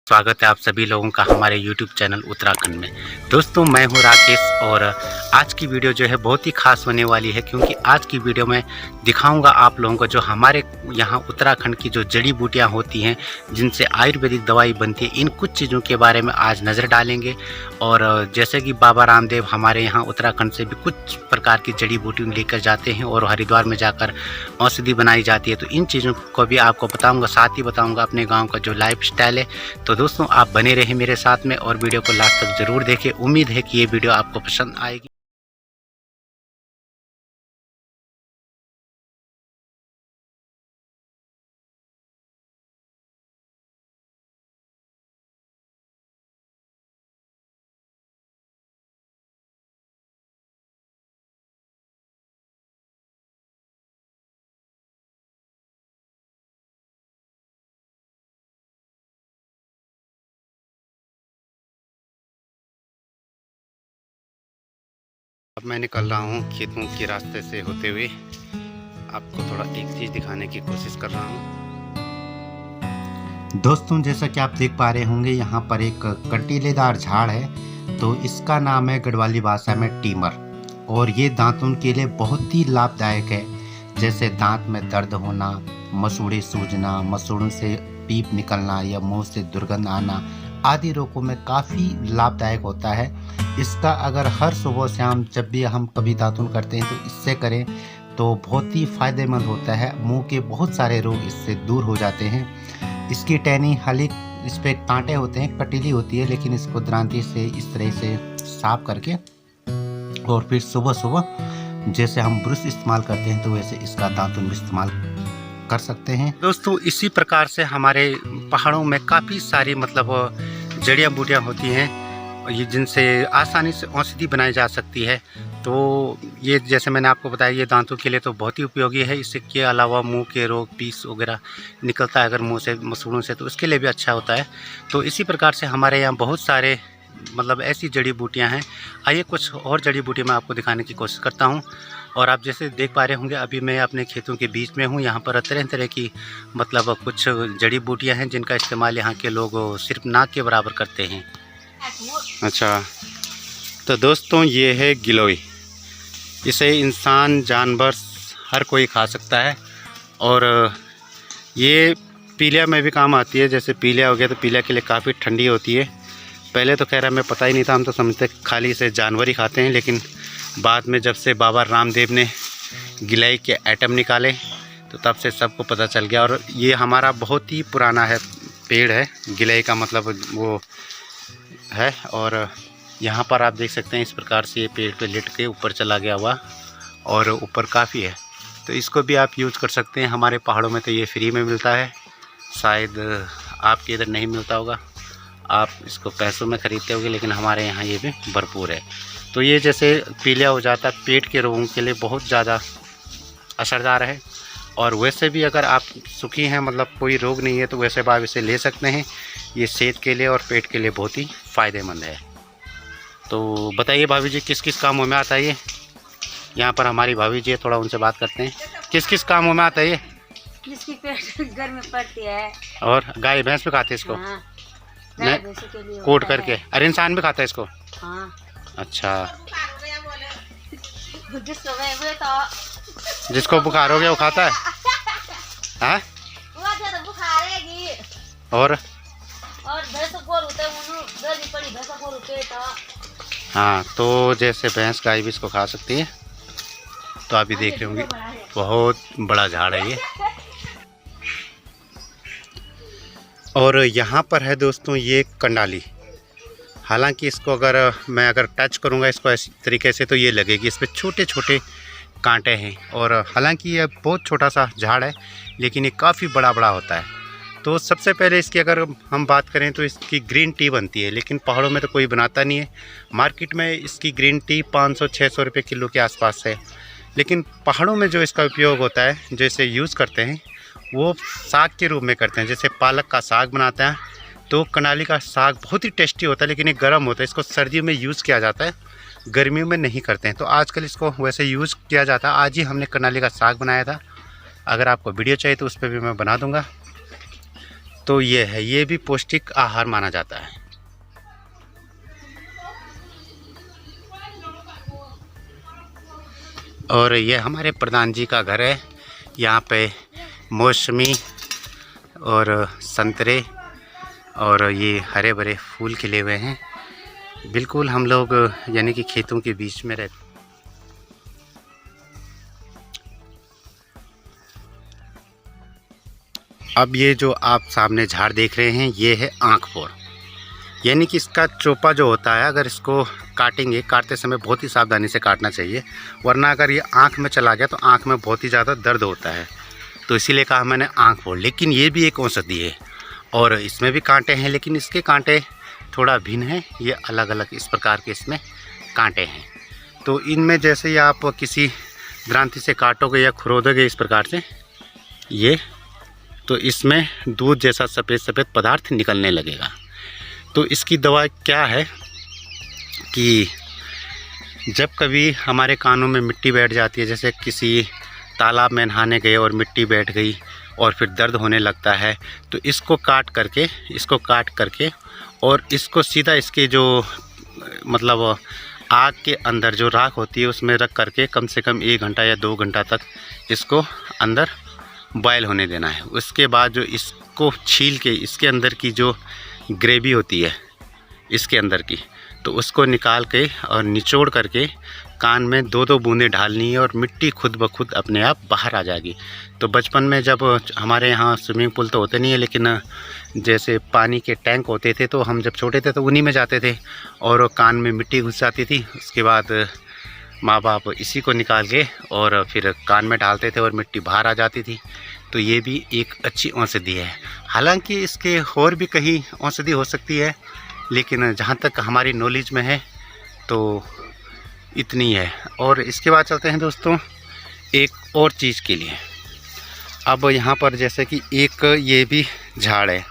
स्वागत है आप सभी लोगों का हमारे YouTube चैनल उत्तराखंड में। दोस्तों मैं हूं राकेश और आज की वीडियो जो है बहुत ही खास होने वाली है, क्योंकि आज की वीडियो में दिखाऊंगा आप लोगों को जो हमारे यहाँ उत्तराखंड की जो जड़ी बूटियाँ होती हैं जिनसे आयुर्वेदिक दवाई बनती है, इन कुछ चीज़ों के बारे में आज नज़र डालेंगे। और जैसे कि बाबा रामदेव हमारे यहाँ उत्तराखंड से भी कुछ प्रकार की जड़ी बूटियाँ लेकर जाते हैं और हरिद्वार में जाकर औषधि बनाई जाती है, तो इन चीज़ों को भी आपको बताऊँगा। साथ ही बताऊँगा अपने गाँव का जो लाइफ स्टाइल है। तो दोस्तों आप बने रहे मेरे साथ में और वीडियो को लास्ट तक ज़रूर देखें। उम्मीद है कि ये वीडियो आपको पसंद आएगी। अब मैं निकल रहा हूँ खेतों के रास्ते से होते हुए, आपको थोड़ा एक चीज़ दिखाने की कोशिश कर रहा हूँ। दोस्तों जैसा कि आप देख पा रहे होंगे, यहाँ पर एक कंटीलेदार झाड़ है, तो इसका नाम है गढ़वाली भाषा में टीमर, और ये दांतों के लिए बहुत ही लाभदायक है। जैसे दांत में दर्द होना, मसूड़े सूजना, मसूड़ों से पीप निकलना या मुंह से दुर्गंध आना आदि रोगों में काफ़ी लाभदायक होता है। इसका अगर हर सुबह शाम जब भी हम कभी दातुन करते हैं तो इससे करें तो बहुत ही फ़ायदेमंद होता है। मुंह के बहुत सारे रोग इससे दूर हो जाते हैं। इसकी टहनी हल्की, इस पर कांटे होते हैं, कटीली होती है, लेकिन इसको दरांती से इस तरह से साफ करके और फिर सुबह सुबह जैसे हम ब्रश इस्तेमाल करते हैं तो वैसे इसका दातुन भी इस्तेमाल कर सकते हैं। दोस्तों इसी प्रकार से हमारे पहाड़ों में काफ़ी सारी जड़ियाँ बूटियाँ होती हैं, ये जिनसे आसानी से औषधि बनाई जा सकती है। तो ये जैसे मैंने आपको बताया, ये दांतों के लिए तो बहुत ही उपयोगी है। इसके अलावा मुंह के रोग, पीस वगैरह निकलता है अगर मुंह से, मसूड़ों से, तो उसके लिए भी अच्छा होता है। तो इसी प्रकार से हमारे यहाँ बहुत सारे ऐसी जड़ी बूटियाँ हैं। आइए कुछ और जड़ी बूटी मैं आपको दिखाने की कोशिश करता हूँ। और आप जैसे देख पा रहे होंगे, अभी मैं अपने खेतों के बीच में हूँ। यहाँ पर तरह तरह की कुछ जड़ी बूटियाँ हैं जिनका इस्तेमाल यहाँ के लोग सिर्फ नाक के बराबर करते हैं। अच्छा, तो दोस्तों ये है गिलोय। इसे इंसान, जानवर, हर कोई खा सकता है। और ये पीलिया में भी काम आती है। जैसे पीलिया हो गया तो पीलिया के लिए काफ़ी ठंडी होती है। पहले तो खैर हमें पता ही नहीं था, हम तो समझते खाली इसे जानवर ही खाते हैं, लेकिन बाद में जब से बाबा रामदेव ने गिलोय के एटम निकाले तो तब से सबको पता चल गया। और ये हमारा बहुत ही पुराना है पेड़ है, गिलोय का वो है। और यहाँ पर आप देख सकते हैं इस प्रकार से ये पेड़ पे लिट के ऊपर चला गया हुआ, और ऊपर काफ़ी है, तो इसको भी आप यूज़ कर सकते हैं। हमारे पहाड़ों में तो ये फ्री में मिलता है, शायद आपके इधर नहीं मिलता होगा, आप इसको पैसों में ख़रीदते होंगे, लेकिन हमारे यहाँ ये भी भरपूर है। तो ये जैसे पीलिया हो जाता है, पेट के रोगों के लिए बहुत ज़्यादा असरदार है। और वैसे भी अगर आप सुखी हैं, कोई रोग नहीं है, तो वैसे भी आप इसे ले सकते हैं। ये सेहत के लिए और पेट के लिए बहुत ही फ़ायदेमंद है। तो बताइए भाभी जी, किस किस कामों में आता है ये? यहाँ पर हमारी भाभी जी है, थोड़ा उनसे बात करते हैं। किस किस कामों में आता है ये? जिसकी पेट घर में पड़ती है, और गाय भैंस भी खाते हैं इसको? हाँ, कोट करके। अरे इंसान भी खाता है इसको? हाँ। अच्छा, जिसको बुखार हो गया वो खाता है? हाँ? और हाँ, तो जैसे भैंस गाय भी इसको खा सकती है। तो आप भी देख रहे होंगे, बहुत बड़ा झाड़ है ये। और यहाँ पर है दोस्तों ये कंडाली। हालांकि इसको अगर टच करूँगा इसको इस तरीके से तो ये लगेगी, इस पर छोटे छोटे कांटे हैं। और हालांकि ये बहुत छोटा सा झाड़ है, लेकिन ये काफ़ी बड़ा बड़ा होता है। तो सबसे पहले इसकी अगर हम बात करें तो इसकी ग्रीन टी बनती है, लेकिन पहाड़ों में तो कोई बनाता नहीं है। मार्केट में इसकी ग्रीन टी 500-600 रुपये किलो के आसपास है। लेकिन पहाड़ों में जो इसका उपयोग होता है, जो इसे यूज़ करते हैं, वो साग के रूप में करते हैं। जैसे पालक का साग बनाते हैं, तो कंडाली का साग बहुत ही टेस्टी होता है, लेकिन ये गर्म होता है। इसको सर्दियों में यूज़ किया जाता है, गर्मियों में नहीं करते हैं। तो आजकल इसको वैसे यूज़ किया जाता है। आज ही हमने कंडाली का साग बनाया था। अगर आपको वीडियो चाहिए तो उस पर भी मैं बना दूंगा। तो ये है, ये भी पौष्टिक आहार माना जाता है। और ये हमारे प्रधान जी का घर है। यहाँ पे मौसमी और संतरे और ये हरे भरे फूल खिले हुए हैं। बिल्कुल हम लोग यानी कि खेतों के बीच में रहते। अब ये जो आप सामने झाड़ देख रहे हैं, ये है आँखपोर, यानी कि इसका चोपा जो होता है, अगर इसको काटेंगे, काटते समय बहुत ही सावधानी से काटना चाहिए, वरना अगर ये आँख में चला गया तो आँख में बहुत ही ज़्यादा दर्द होता है। तो इसीलिए कहा मैंने आँखपोर। लेकिन ये भी एक औषधि है और इसमें भी कांटे हैं, लेकिन इसके कांटे थोड़ा भिन्न हैं। ये अलग अलग इस प्रकार के इसमें कांटे हैं। तो इनमें जैसे ही आप किसी ग्रांथि से काटोगे या खुरोदोगे इस प्रकार से, ये तो इसमें दूध जैसा सफ़ेद सफ़ेद पदार्थ निकलने लगेगा। तो इसकी दवा क्या है कि जब कभी हमारे कानों में मिट्टी बैठ जाती है, जैसे किसी तालाब में नहाने गए और मिट्टी बैठ गई और फिर दर्द होने लगता है, तो इसको काट करके और इसको सीधा इसके जो मतलब आग के अंदर जो राख होती है उसमें रख करके कम से कम 1 घंटा या 2 घंटा तक इसको अंदर बॉयल होने देना है। उसके बाद जो इसको छील के इसके अंदर की जो ग्रेवी होती है इसके अंदर की, तो उसको निकाल के और निचोड़ करके कान में 2-2 बूंदें डालनी है और मिट्टी खुद ब खुद अपने आप बाहर आ जाएगी। तो बचपन में जब हमारे यहाँ स्विमिंग पूल तो होते नहीं है, लेकिन जैसे पानी के टैंक होते थे, तो हम जब छोटे थे तो उन्हीं में जाते थे और कान में मिट्टी घुस जाती थी। उसके बाद माँ बाप इसी को निकाल के और फिर कान में डालते थे और मिट्टी बाहर आ जाती थी। तो ये भी एक अच्छी औषधि है। हालांकि इसके और भी कहीं औषधि हो सकती है, लेकिन जहाँ तक हमारी नॉलेज में है तो इतनी है। और इसके बाद चलते हैं दोस्तों एक और चीज़ के लिए। अब यहाँ पर जैसे कि एक ये भी झाड़ है,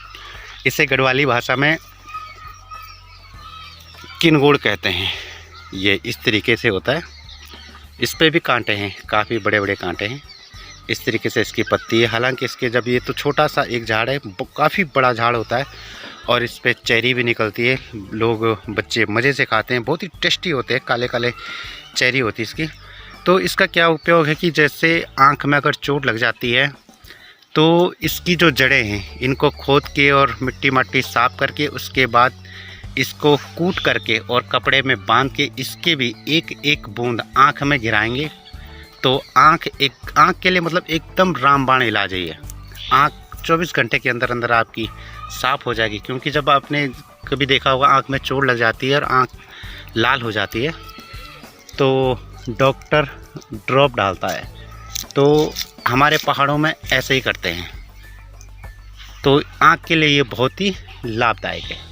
इसे गढ़वाली भाषा में किनगुड़ कहते हैं। ये इस तरीके से होता है, इस पे भी कांटे हैं, काफ़ी बड़े बड़े कांटे हैं। इस तरीके से इसकी पत्ती है। हालांकि इसके जब ये तो छोटा सा एक झाड़ है, काफ़ी बड़ा झाड़ होता है और इस पे चेरी भी निकलती है। लोग बच्चे मज़े से खाते हैं, बहुत ही टेस्टी होते हैं, काले काले चेरी होती है इसकी। तो इसका क्या उपयोग है कि जैसे आँख में अगर चोट लग जाती है तो इसकी जो जड़ें हैं इनको खोद के और मिट्टी मट्टी साफ़ करके उसके बाद इसको कूट करके और कपड़े में बांध के इसके भी एक एक बूंद आँख में गिराएंगे तो आँख के लिए मतलब एकदम रामबाण इलाज है ये। आँख 24 घंटे के अंदर अंदर आपकी साफ़ हो जाएगी। क्योंकि जब आपने कभी देखा होगा आँख में चोट लग जाती है और आँख लाल हो जाती है तो डॉक्टर ड्रॉप डालता है। तो हमारे पहाड़ों में ऐसे ही करते हैं। तो आँख के लिए ये बहुत ही लाभदायक है।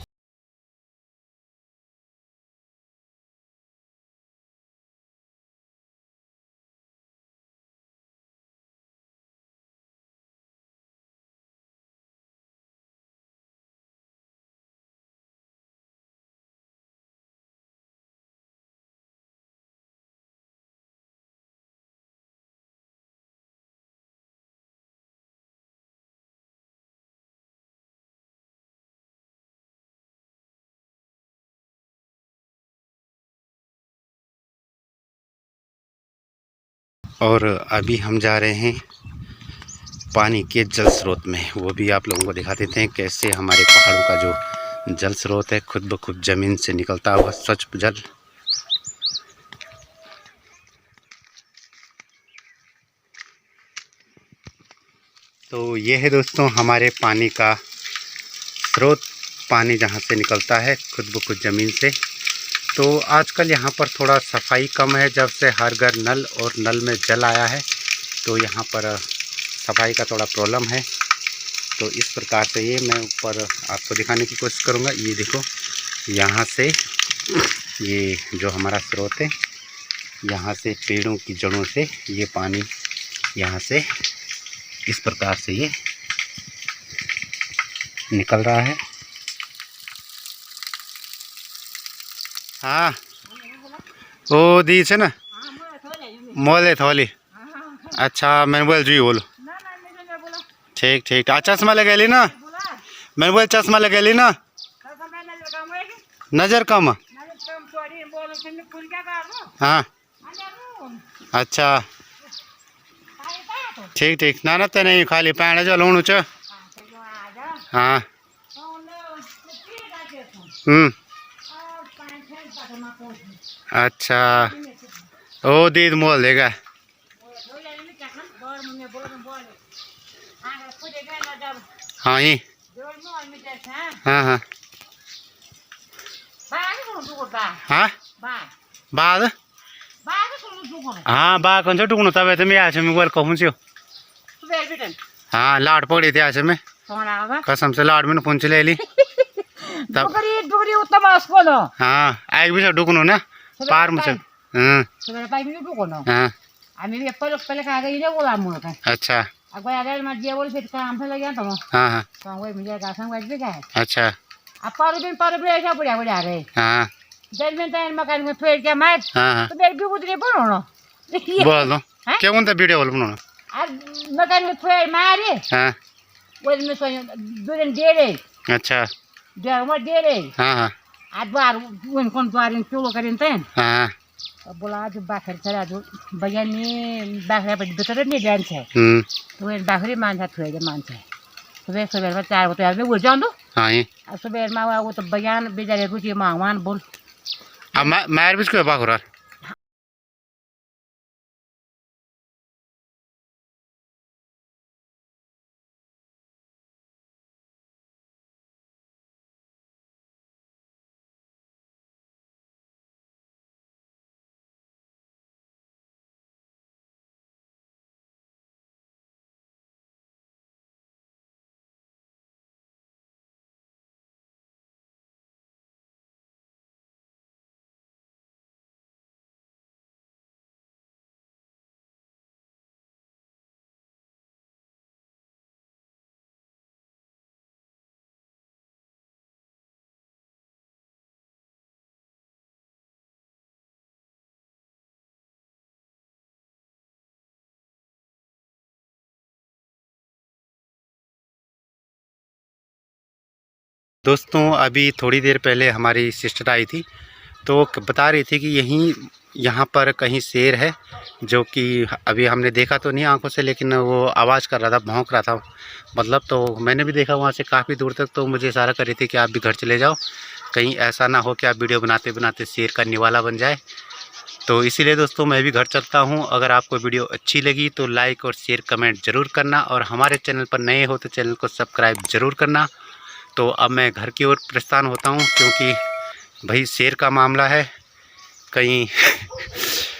और अभी हम जा रहे हैं पानी के जल स्रोत में, वो भी आप लोगों को दिखा देते हैं कैसे हमारे पहाड़ों का जो जल स्रोत है खुद ब खुद ज़मीन से निकलता हुआ स्वच्छ जल। तो ये है दोस्तों हमारे पानी का स्रोत, पानी जहाँ से निकलता है खुद ब खुद ज़मीन से। तो आजकल यहाँ पर थोड़ा सफाई कम है, जब से हर घर नल और नल में जल आया है तो यहाँ पर सफाई का थोड़ा प्रॉब्लम है। तो इस प्रकार से ये मैं ऊपर आपको दिखाने की कोशिश करूँगा। ये देखो यहाँ से ये जो हमारा स्रोत है, यहाँ से पेड़ों की जड़ों से ये पानी यहाँ से इस प्रकार से ये निकल रहा है। हाँ ओ दी से ना मोले थोली। अच्छा मैंने बोल जी बोलो ठीक ठीक। चश्मा लगा ली ना मैंने बोला चश्मा लगे ली ना, नजर कम। हाँ अच्छा ठीक ठीक ना ना तो नहीं खाली पैण जो लूणू च। हाँ अच्छा ओ दीद मोल देगा। हाँ ही हाँ हाँ हाँ बाद हाँ बा कौन सा टुकड़ू तब तो मैं आज मैं बोल कहूँ से हाँ लाट पकड़ी थी आज में कसम से लाट में फोन चले ली तब हाँ आग भी सब डुकनो ना पार मुझे हाँ अच्छा हाँ हाँ अच्छा हाँ हाँ बोल दो क्या कौन सा वीडियो बोल बनाना हाँ अच्छा हाँ हाँ हाँ बोला आज बाखर चला जो बयान में बाखरा पर बेटर नहीं डांस है तो वे बाखरी मान था थोड़े मान है तो वे सुबह में 4 बजे में वो जान दो हाँ ये अब सुबह में वो तो बयान बेचारे कुछ मांगवान बोल अब मैं भी इसको बाखरा दोस्तों अभी थोड़ी देर पहले हमारी सिस्टर आई थी तो बता रही थी कि यहाँ पर कहीं शेर है जो कि अभी हमने देखा तो नहीं आंखों से लेकिन वो आवाज़ कर रहा था भौंक रहा था मतलब तो मैंने भी देखा वहाँ से काफ़ी दूर तक तो मुझे इशारा कर रही थी कि आप भी घर चले जाओ कहीं ऐसा ना हो कि आप वीडियो बनाते बनाते शेर का निवाला बन जाए। तो इसीलिए दोस्तों मैं भी घर चलता हूँ। अगर आपको वीडियो अच्छी लगी तो लाइक और शेयर कमेंट ज़रूर करना और हमारे चैनल पर नए हो तो चैनल को सब्सक्राइब ज़रूर करना। तो अब मैं घर की ओर प्रस्थान होता हूँ क्योंकि भाई शेर का मामला है कहीं